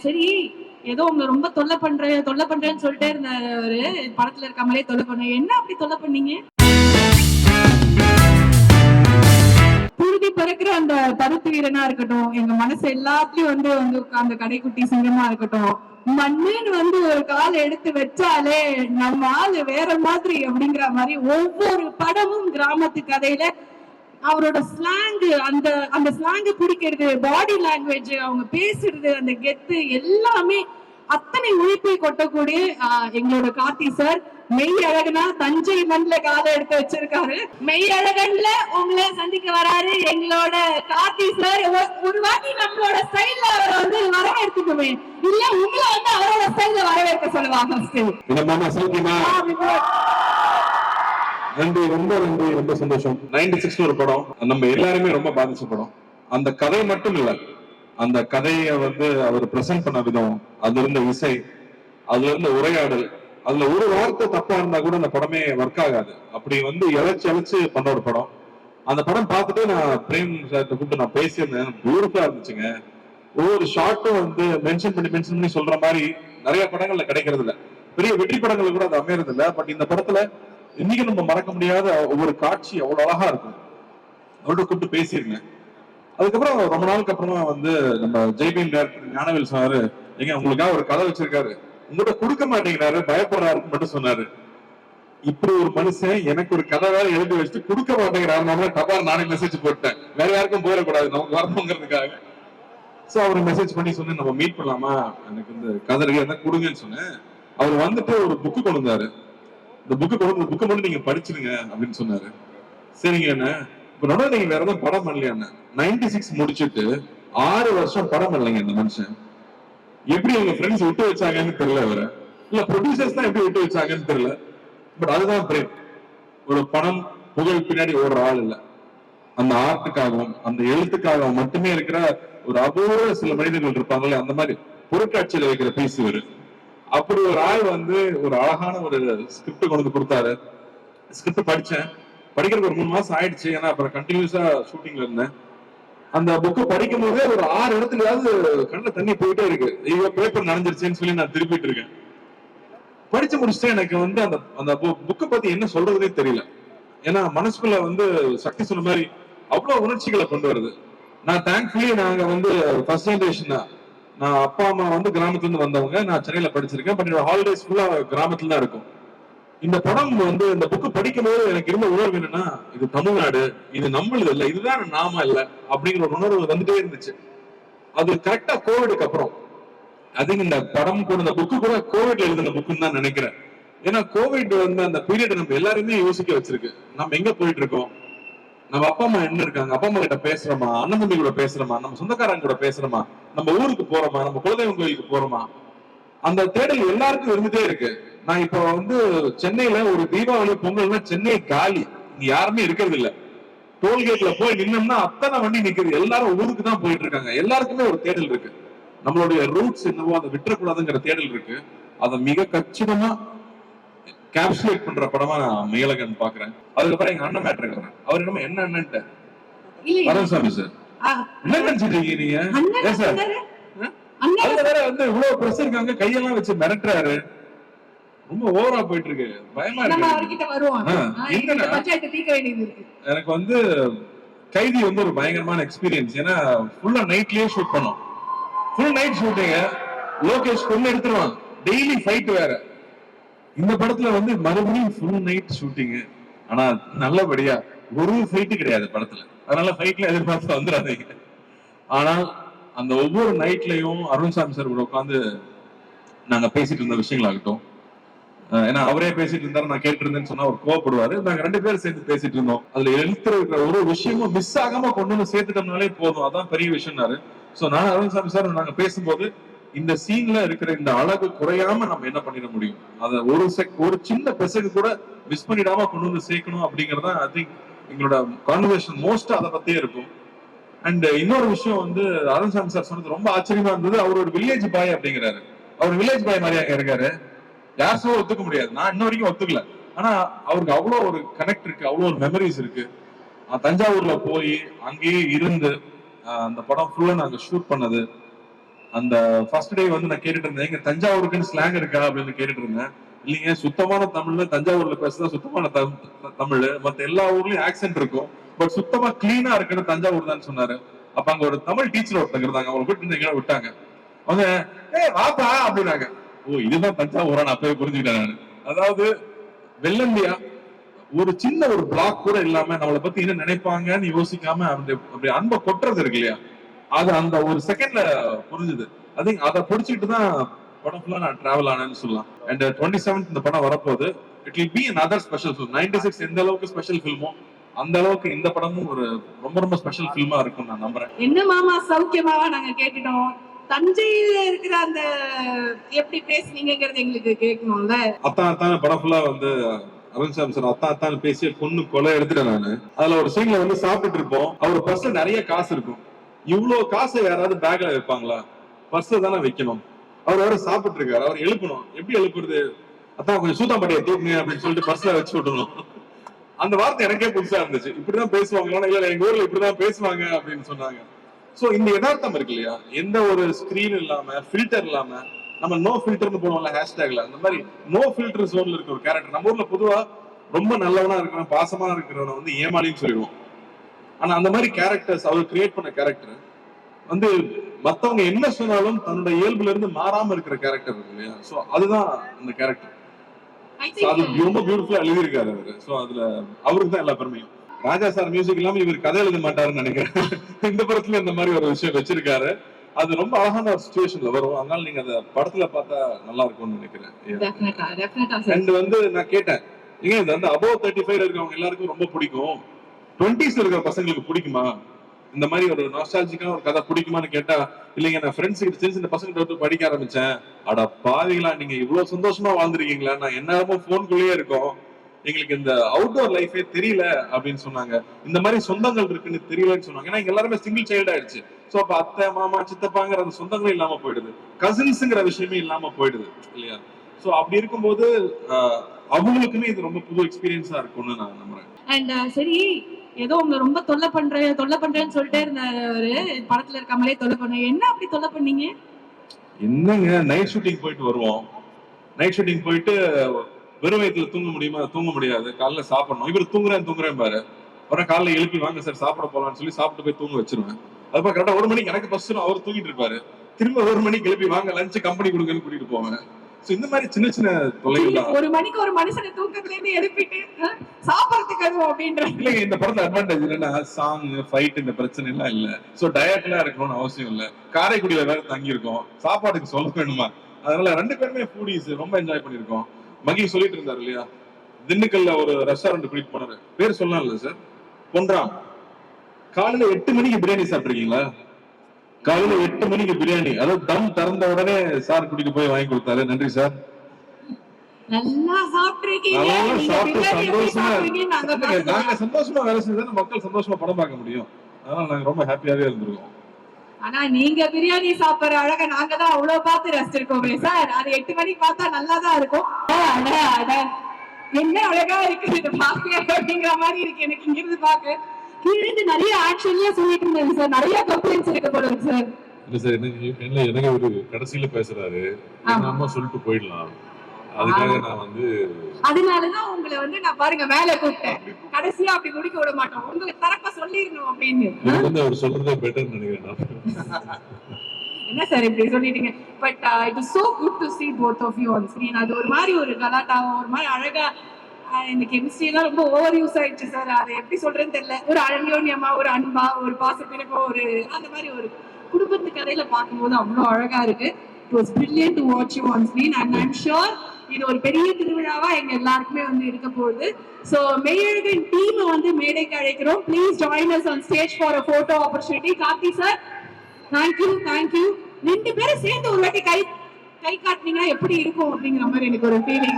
சரி, ஏதோ உங்களை ரொம்ப தொல்லை பண்றேன்னு சொல்லிட்டே இருந்தாரு. படத்துல இருக்க மாதிரியே தொல்லை பண்றேன். என்ன அப்படி தொல்லை பண்ணீங்க? புழுதி பறக்கிற அந்த பருத்தி வீரனா இருக்கட்டும், எங்க மனசு எல்லாத்துலயும் வந்து அந்த கடைக்குட்டி சிங்கமா இருக்கட்டும், மண்ணுன்னு ஒரு காலை எடுத்து வச்சாலே நம்ம ஆளு வேற மாதிரி அப்படிங்கிற மாதிரி ஒவ்வொரு படமும் கிராமத்து கதையில அவரோட ஸ்லாங், அந்த ஸ்லாங் பிடிக்கிறது, பாடி லாங்குவேஜ், அவங்க பேசுறது, அந்த கெத்து எல்லாமே அத்தனை உழைப்பை கொட்டக்கூடிய எங்களோட கார்த்தி சார். மெய் அழகனா தஞ்சை மண்ல காலை எடுத்து வச்சிருக்காரு. மெய் அழகன்ல உங்களை சந்திக்க வராரு எங்களோட கார்த்தி சார். ஒரு வாட்டி நம்மளோட ஸ்டைல்ல அவரை வரவேற்கணுமே, இல்ல உங்களை அவரோட ஸ்டைல்ல வரவேற்க சொல்லுவாங்க. நன்றி, ரொம்ப நன்றி, ரொம்ப சந்தோஷம். 96 ஒரு படம், நம்ம எல்லாருமே ரொம்ப பாதிச்ச படம். அந்த கதை மட்டும் இல்ல, அந்த கதையை அவர் பிரசன்ட் பண்ண விதம், அதுல இருந்த இசை, அதுல இருந்த உரையாடல், அதுல ஒரு வார்த்தை தப்பா இருந்தா கூட அந்த படமே ஒர்க் ஆகாது. அப்படி இழைச்சு பண்ண ஒரு படம். அந்த படம் பார்த்துட்டு நான் பிரேம் சார்ட்ட கூப்பிட்டு நான் பேசியிருந்தேன். பியூட்டிஃபுல்லா இருந்துச்சுங்க. ஒவ்வொரு ஷார்ட்டும் மென்ஷன் பண்ணி சொல்ற மாதிரி நிறைய படங்கள்ல கிடைக்கிறது இல்ல. பெரிய வெற்றி படங்கள் கூட அது அமையறது இல்ல. பட் இந்த படத்துல இன்னைக்கு நம்ம மறக்க முடியாத ஒவ்வொரு காட்சி அவ்வளவு அழகா இருக்கும். அவர்கிட்ட கூப்பிட்டு பேசியிருந்தேன். அதுக்கப்புறம் ரொம்ப நாளுக்கு அப்புறமா நம்ம ஜெய்பீம் டைரக்டர் ஞானவேல் சொன்னாரு, எங்க உங்களுக்காக ஒரு கதை வச்சிருக்காரு, உங்கள்கிட்ட கொடுக்க மாட்டேங்கிறாரு, பயப்படுறாருன்னு மட்டும் சொன்னாரு. இப்படி ஒரு மனுஷன் எனக்கு ஒரு கதை வேற எழுதி வச்சுட்டு கொடுக்க மாட்டேங்கிறாரு. டபால் நானே மெசேஜ் போட்டேன், வேற யாருக்கும் போயிடக்கூடாது, நமக்கு வரணுங்கிறதுக்காக. சோ அவரு மெசேஜ் பண்ணி சொன்னேன், நம்ம மீட் பண்ணலாமா, எனக்கு இந்த கதை இருந்தா கொடுங்கன்னு சொன்னேன். அவர் ஒரு புக்கு கொண்டு வந்தாரு. இந்த புக்கு மட்டும் நீங்க படிச்சிருங்க அப்படின்னு சொன்னாரு. சரிங்க என்ன, இப்ப நடுவில் நீங்க வேற எதுவும் படம் பண்ணலையா? 96 முடிச்சுட்டு 6 வருஷம் படம் பண்ணலைங்க இந்த மனுஷன். எப்படி உங்க ஃப்ரெண்ட்ஸ் விட்டு வச்சாங்கன்னு தெரியல, அவரை இல்ல ப்ரொடியூசர்ஸ் தான் எப்படி விட்டு வச்சாங்கன்னு தெரியல. பட் அதுதான் பிரேம். ஒரு படம் புகழ் பின்னாடி ஓடுற ஆள் இல்ல, அந்த ஆர்ட்டுக்காகவும் அந்த எழுத்துக்காகவும் மட்டுமே இருக்கிற ஒரு அபூர்வ சில மனிதர்கள் இருப்பாங்களே, அந்த மாதிரி பொருட்காட்சியில வைக்கிற பீஸ் இவரு. அப்படி ஒரு ஆள் ஒரு அழகான ஒரு ஸ்கிரிப்ட் கொண்டு கொடுத்தாரு. ஸ்கிரிப்ட் படிச்சேன். படிக்கிறதுக்கு ஒரு 3 மாசம் ஆயிடுச்சு. ஏன்னா அப்புறம் கண்டினியூஸா ஷூட்டிங்ல இருந்தேன். அந்த புக்கை படிக்கும் போதே ஒரு 6 இடத்துலயாவது கண்ணில் தண்ணி போயிட்டே இருக்கு. ஐயோ பேப்பர் நனைஞ்சிருச்சேன்னு சொல்லி நான் திருப்பிட்டு இருக்கேன். படிச்சு முடிச்சுட்டு எனக்கு அந்த அந்த புக்கை பத்தி என்ன சொல்றதுனே தெரியல. ஏன்னா மனசுக்குள்ள சக்தி சொன்ன மாதிரி அவ்வளவு உணர்ச்சிகளை கொண்டு வருது. நான் தேங்க்ஃபுல்லி நாங்க ஃபர்ஸ்ட் ஜெனரேஷன் தான். நான் அப்பா அம்மா கிராமத்துல இருந்து வந்தவங்க. நான் சென்னையில படிச்சிருக்கேன். பட் என்னோட ஹாலிடேஸ் ஃபுல்லா கிராமத்துல தான் இருக்கும். இந்த படம் இந்த புக்கு படிக்கும் போது எனக்கு இருந்த உணர்வு என்னன்னா, இது தமிழ்நாடு, இது நம்மளது இல்ல, இதுதான் நாம இல்ல அப்படிங்கிற ஒரு உணர்வு வந்துட்டே இருந்துச்சு. அது கரெக்டா கோவிடுக்கு அப்புறம், அது இந்த படம் கூட இந்த புக்கு கூட கோவிட்ல எழுதின புக்குன்னு தான் நினைக்கிறேன். ஏன்னா கோவிட் அந்த பீரியட் நம்ம எல்லாருமே யோசிக்க வச்சிருக்கு. நம்ம எங்க போயிட்டு இருக்கோம், நம்ம அப்பா அம்மா என்ன இருக்காங்க, அப்பா அம்மா கிட்ட பேசுறோமா, அண்ணன் தம்பி கூட பேசுறோமா, நம்ம சொந்தக்காரங்க கூட பேசுறோமா, நம்ம ஊருக்கு போறோமா, நம்ம குலதெய்வம் கோயிலுக்கு போறோமா, அந்த தேடல் எல்லாருக்கும் இருந்துட்டே இருக்கு. நான் இப்போ சென்னையில ஒரு தீபாவளி பொங்கல்னா சென்னை காலி, இங்க யாருமே இருக்கிறது இல்ல. டோல்கேட்ல போய் நின்னோம்னா அத்தனை வண்டி நிக்குது, எல்லாரும் ஊருக்கு தான் போயிட்டு இருக்காங்க. எல்லாருக்குமே ஒரு தேடல் இருக்கு. நம்மளுடைய ரூட்ஸ் என்னவோ அதை விட்டுறக்கூடாதுங்கிற தேடல் இருக்கு. அதை மிக கச்சிதமா கேப்சுலேட் பண்ற படமா நான் மேலகன் பாக்குறேன். அதுக்கப்புறம் எங்க அண்ணன் மேட்ரு இருக்கிறேன். அவர் என்னமோ என்ன அண்ணன்ட்ட வரசாமி சார் என்ன நினைச்சிட்டு இருக்கீங்க நீங்க சார்? அதுல வேற இவ்வளவு பிரஸ் இருக்காங்க, கையெல்லாம் வச்சு மிரட்டுறாரு. ரொம்ப ஓவரா போயிட்டு இருக்கு, பயமா இருக்கு. எனக்கு கைதி ஒரு பயங்கரமான எக்ஸ்பீரியன்ஸ். ஏன்னா ஃபுல்லா நைட்லயே ஷூட் பண்ணோம். ஃபுல் நைட் ஷூட்டிங்க. லோகேஷ் கொண்டு எடுத்துருவான், டெய்லி ஃபைட் வேற. இந்த படத்துல மறுபடியும் ஃபுல் நைட் ஷூட்டிங். ஆனா நல்லபடியா ஒரு ஃபைட் கிடையாது படத்துல. அதனால ஃபைட்ல எதிர்பார்த்து வந்துடாதீங்க. ஆனால் அந்த ஒவ்வொரு நைட்லயும் அருண்சாமி சார் கூட உட்காந்து நாங்க பேசிட்டு இருந்த விஷயங்கள் ஆகட்டும், ஏன்னா அவரே பேசிட்டு இருந்தாரு, நான் கேட்டு இருந்தேன்னு சொன்னா அவர் கோவப்படுவாரு. நாங்க 2 பேரும் சேர்ந்து பேசிட்டு இருந்தோம். அதுல எழுத்துற ஒரு விஷயமும் மிஸ் ஆகாம கொண்டு சேர்த்துட்டோம்னாலே போதும், அதான் பெரிய விஷயம்னாரு. சோ நான் அருண்சாமி சார் நாங்க பேசும்போது இந்த சீன்ல இருக்கிற இந்த அழகு குறையாம நம்ம என்ன பண்ணிட முடியும், அதை ஒரு சின்ன பெசகு கூட மிஸ் பண்ணிடாம கொண்டு சேர்க்கணும் அப்படிங்கறத ஐ திங்க் எங்களோட கான்வர்சேஷன் மோஸ்டா அதை பத்தியே இருக்கும். அண்ட் இன்னொரு விஷயம் அருண்சாமி சார் சொன்னது ரொம்ப ஆச்சரியமா இருந்தது. அவர் ஒரு வில்லேஜ் பாய் அப்படிங்கிறாரு. அவர் வில்லேஜ் பாய் மாதிரியா இருக்காரு, யாரும் ஒத்துக்க முடியாது. நான் இன்ன வரைக்கும் ஒத்துக்கல. ஆனா அவருக்கு அவ்வளவு ஒரு கனெக்ட் இருக்கு, அவ்வளவு ஒரு மெமரிஸ் இருக்கு. தஞ்சாவூர்ல போய் அங்கேயே இருந்து அந்த படம் ஃபுல்லா நாங்க ஷூட் பண்ணது. அந்த ஃபர்ஸ்ட் டே வந்து நான் கேட்டுட்டு இருந்தேன், எங்க தஞ்சாவூருக்குன்னு ஸ்லாங் இருக்கா அப்படின்னு கேட்டுட்டு இருந்தேன். இல்லைங்க, சுத்தமான தமிழ்ல தஞ்சாவூர்ல பேசுறதா சுத்தமான தமிழ். மத்த எல்லா ஊர்லயும் ஆக்சென்ட் இருக்கும், பட் சுத்தமா கிளீனா இருக்குன்னு தஞ்சாவூர் தான் சொன்னாரு. அப்ப அங்க ஒரு தமிழ் டீச்சர் ஒருத்தங்க இருந்தாங்க, அவங்க போயிட்டு விட்டாங்க. அவங்க வாப்பா அப்படின்னாங்க. ஓ, இதுதான் தஞ்சாவூரா? நான் அப்பவே புரிஞ்சுக்கிட்டேன் நானு. அதாவது வெள்ளந்தியா ஒரு சின்ன ஒரு பிளாக் கூட இல்லாம நம்மளை பத்தி என்ன நினைப்பாங்கன்னு யோசிக்காம அப்படி அன்பை கொட்டுறது இருக்கு இல்லையா, அது அந்த ஒரு செகண்ட்ல புரிஞ்சுது. அதை பிடிச்சிட்டு தான் படம் ஃபுல்லா நான் டிராவல் ஆனேன்னு சொல்லலாம். அண்ட் 27th இந்த படம் வரப்போகுது. It will be another special film. 96 எந்த அளவுக்கு ஸ்பெஷல் ஃபில்மோ அந்த அளவுக்கு இந்த படமும் ஒரு ரொம்ப ரொம்ப ஸ்பெஷல் ஃபில்மா இருக்கும் நான் நம்புறேன். என்ன மாமா சௌக்கியமாவா நாங்க கேட்டுட்டோம். தஞ்சையில இருக்கிற அந்த எப்படி பேசுனீங்கிறது எங்களுக்கு கேட்கணும்ல. அத்தான் படம் ஃபுல்லா வந்து அருண்சாமி சார் அத்தான் பேசிய பொண்ணு கொலை எடுத்துட்டேன் நானு. அதுல ஒரு சீன்ல வந்து சாப்பிட்டு இருப்போம். அவர் பர்ஸ்ல நிறைய காசு இருக்கும். இவ்வளவு காசை யாராவது பேக்ல வைப்பாங்களா? பர்ஸ்ல தானே வைக்கணும். அவர் வேற சாப்பிட்டு இருக்காரு, அவர் எழுப்பணும். எப்படி எழுப்புறது? அதான் கொஞ்சம் சூத்தாம்பட்டியை தூக்குங்க அப்படின்னு சொல்லிட்டு பர்ஸ்ல வச்சு விடணும். அந்த வார்த்தை எனக்கே புதுசா இருந்துச்சு. இப்படிதான் பேசுவாங்களா? இல்ல எங்க ஊர்ல இப்படிதான் பேசுவாங்க அப்படின்னு சொன்னாங்க. சோ இந்த யதார்த்தம் இருக்கு இல்லையா, எந்த ஒரு ஸ்கிரீன் இல்லாம ஃபில்டர் இல்லாம, நம்ம நோ ஃபில்டர்னு போடுவோம்ல ஹேஷ்டேக்ல, அந்த மாதிரி நோ ஃபில்டர் ஜோன்ல இருக்க ஒரு கேரக்டர். நம்ம ஊர்ல பொதுவா ரொம்ப நல்லவனா இருக்கிறவன், பாசமா இருக்கிறவனை வந்து ஏமாளின்னு சொல்லிடுவோம். ஆனா அந்த மாதிரி கேரக்டர்ஸ் அவர் கிரியேட் பண்ண கேரக்டர் வந்து மத்தவங்க என்ன சொன்னாலும் தன்னோட இயல்புல இருந்து மாறாம இருக்கிற கேரக்டர் இருக்கு இல்லையா. சோ அதுதான் அந்த கேரக்டர். அது ரொம்ப பியூட்டிஃபுல்லா எழுதியிருக்காரு அவரு. சோ அதுல அவருக்கு தான் எல்லா பெருமையும். ராஜா சார் மியூசிக் இல்லாம இவர் கதை எழுத மாட்டாருன்னு நினைக்கிறேன். இந்த படத்துல இந்த மாதிரி ஒரு விஷயம் வச்சிருக்காரு. அது ரொம்ப அழகான ஒரு சிச்சுவேஷன்ல வரும். அதனால நீங்க அந்த படத்துல பார்த்தா நல்லா இருக்கும்னு நினைக்கிறேன். அண்ட் வந்து நான் கேட்டேன், ஏங்க இது வந்து above 35 இருக்கவங்க எல்லாருக்கும் ரொம்ப பிடிக்கும், 20s இருக்கிற பசங்களுக்கு பிடிக்குமா? இந்த மாதிரி ஒரு நாஸ்டாலஜிக்கான ஒரு கதை பிடிக்குமான்னு கேட்டா, இல்லைங்க நான் ஃப்ரெண்ட்ஸ் கிட்ட சின்ன சின்ன பசங்க வந்து படிக்க ஆரம்பிச்சேன். அட பாவிங்களா, நீங்க இவ்வளவு சந்தோஷமா வாழ்ந்துருக்கீங்களா? நான் என்னமோ போனுக்குள்ளேயே இருக்கோம், எங்களுக்கு இந்த அவுட்டோர் லைஃபே தெரியல அப்படின்னு சொன்னாங்க. இந்த மாதிரி சொந்தங்கள் இருக்குன்னு தெரியலன்னு சொன்னாங்க. ஏன்னா இங்க எல்லாருமே சிங்கிள் சைல்ட் ஆயிடுச்சு. சோ அப்ப அத்தை மாமா சித்தப்பாங்கிற அந்த சொந்தங்களும் இல்லாம போயிடுது, கசின்ஸ்ங்கிற விஷயமே இல்லாம போயிடுது இல்லையா. சோ அப்படி இருக்கும்போது அவங்களுக்குமே இது ரொம்ப புது எக்ஸ்பீரியன்ஸா இருக்கும்னு நான் நம்புறேன். அண்ட் சரி, ஏதோ உங்க ரொம்ப தொல்லை பண்றேன்னு சொல்லிட்டே இருந்தாரு படத்துல இருக்க மாதிரியே தொல்லை பண்ண. என்ன அப்படி தொல்லை பண்ணீங்க? என்னங்க, நைட் ஷூட்டிங் போயிட்டு வருவோம். நைட் ஷூட்டிங் போயிட்டு வெறும் வயிற்றுல தூங்க முடியுமா? தூங்க முடியாது. காலைல சாப்பிடணும். இவர் தூங்குறேன் பாரு. அப்புறம் காலைல எழுப்பி வாங்க சார் சாப்பிட போலான்னு சொல்லி சாப்பிட்டு போய் தூங்க வச்சிருவேன். அதுப்பா கரெக்டா 1 மணிக்கு எனக்கு பஸ், அவர் தூங்கிட்டு இருப்பாரு. திரும்ப 1 மணிக்கு எழுப்பி வாங்க லஞ்ச் கம்பெனி கொடுங்கன்னு கூட்டிட்டு போவேன். இந்த மாதிரி சின்ன சின்ன தொல்லைகள் தான். 1 மணிக்கு ஒரு மனுஷனை தூக்கத்துல இருந்து எழுப்பிட்டு சாப்பிடறதுக்கு அப்படின்ற இல்லைங்க. இந்த படத்துல அட்வான்டேஜ் என்னன்னா சாங் ஃபைட் இந்த பிரச்சனை எல்லாம் இல்ல. சோ டயட்லாம் இருக்கணும்னு அவசியம் இல்ல. காரைக்குடியில வேற தங்கி இருக்கோம், சாப்பாட்டுக்கு சொல்ல வேணுமா? அதனால 2 பேருமே ஃபுடீஸ், ரொம்ப என்ஜாய் பண்ணிருக்கோம். மகி சொல்லிட்டு இருந்தாரு இல்லையா, திண்டுக்கல்ல ஒரு ரெஸ்டாரண்ட் கூட்டிட்டு போனாரு, பேர் சொல்லலாம் இல்ல சார், பொன்ராம். காலையில 8 மணிக்கு பிரியாணி சாப்பிட்டுருக்கீங்களா? காலையில 8 மணிக்கு பிரியாணி, அதாவது தம் திறந்த உடனே சார் கூட்டிட்டு போய் வாங்கி கொடுத்தாரு. நன்றி சார். நல்லா சாப்பிட்டுருக்கீங்க. நாங்க சந்தோஷமா வேலை செஞ்சா மக்கள் சந்தோஷமா படம் பார்க்க முடியும். அதனால நாங்க ரொம்ப ஹாப்பியாவே இருந்திருக்கோம். ஆனா நீங்க பிரியாணி சாப்பிடுற அழகா நாங்க தான் அவ்வளவு பார்த்து ரசிச்சிருக்கோமே சார். அது 8 மணிக்கு பார்த்தா நல்லாதான் இருக்கும். என்ன அழகா இருக்கு இது பாக்க அப்படிங்கிற மாதிரி இருக்கு எனக்கு இங்க இருந்து பாக்க. கீழே நிறைய ஆக்ஷன்லயே சொல்லிட்டு இருந்தாங்க சார், நிறைய கம்ப்ளைண்ட்ஸ் இருக்க போறது சார். இல்ல சார், எனக்கு ஒரு கடைசியில பேசுறாரு, அம்மா சொல்லிட்டு போயிடலாம், அதுக்காக நான் வந்து அதனாலதான் உங்களை வந்து நான் பாருங்க மேல கூப்பிட்டேன். கடைசியா அப்படி முடிக்க விட மாட்டோம், உங்களுக்கு தரப்ப சொல்லிடணும் அப்படின்னு. அவர் சொல்றதே பெட்டர் நினைக்கிறேன். என்ன சார் இப்படி சொல்லிட்டீங்க. But it is so good to see both of you on screen. அது ஒரு மாதிரி ஒரு கலாட்டாவும் ஒரு மாதிரி அழகா, இந்த கெமிஸ்ட்ரி எல்லாம் ரொம்ப ஓவர் யூஸ் ஆயிடுச்சு சார். அதை எப்படி சொல்றேன்னு தெரியல. ஒரு அழகியோன்யமா, ஒரு அன்பா, ஒரு பாசப்பிணப்போ, ஒரு அந்த மாதிரி ஒரு குடும்பத்து கதையில பார்க்கும்போது அவ்வளவு அழகா இருக்கு. It was brilliant to watch you on screen and I'm sure இது ஒரு பெரிய திருவிழாவா எங்க எல்லாருக்குமே வந்து இருக்க போகுது. So மெய்யழகன் டீம் வந்து மேடைக்கு அழைக்கிறோம். Please join us on stage for a photo opportunity. Karthi sir, thank you. 2 பேரும் சேர்ந்து ஒரு வாட்டி கை காட்டினீங்கன்னா எப்படி இருக்கும் அப்படிங்கிற மாதிரி எனக்கு ஒரு ஃபீலிங்.